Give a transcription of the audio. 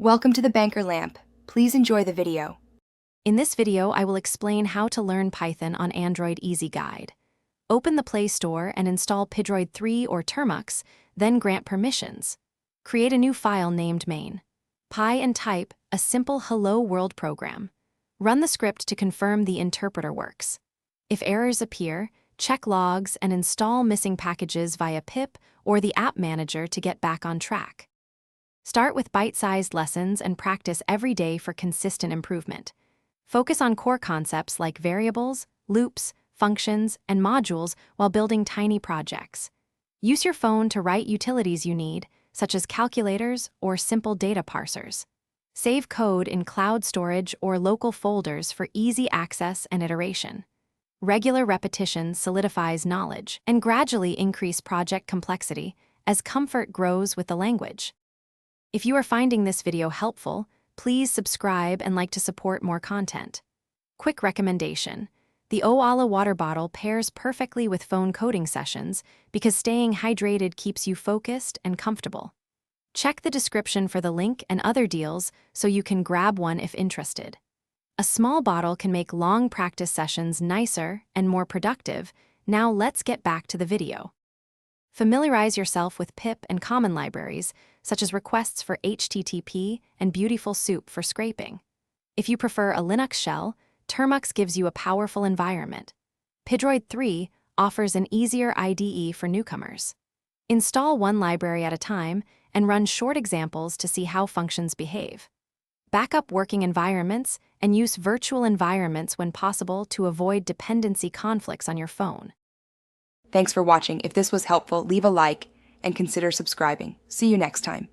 Welcome to the Banker Lamp. Please enjoy the video. In this video, I will explain how to learn Python on Android Easy Guide. Open the Play Store and install Pidroid 3 or Termux, then grant permissions. Create a new file named main. And type a simple Hello World program. Run the script to confirm the interpreter works. If errors appear, check logs and install missing packages via pip or the App Manager to get back on track. Start with bite-sized lessons and practice every day for consistent improvement. Focus on core concepts like variables, loops, functions, and modules while building tiny projects. Use your phone to write utilities you need, such as calculators or simple data parsers. Save code in cloud storage or local folders for easy access and iteration. Regular repetition solidifies knowledge and gradually increase project complexity as comfort grows with the language. If you are finding this video helpful, please subscribe and like to support more content. Quick recommendation: the Oala water bottle pairs perfectly with phone coding sessions because staying hydrated keeps you focused and comfortable. Check the description for the link and other deals so you can grab one if interested. A small bottle can make long practice sessions nicer and more productive. Now let's get back to the video. Familiarize yourself with pip and common libraries, such as requests for HTTP and Beautiful Soup for scraping. If you prefer a Linux shell, Termux gives you a powerful environment. Pidroid 3 offers an easier IDE for newcomers. Install one library at a time and run short examples to see how functions behave. Backup working environments and use virtual environments when possible to avoid dependency conflicts on your phone. Thanks for watching. If this was helpful, leave a like and consider subscribing. See you next time.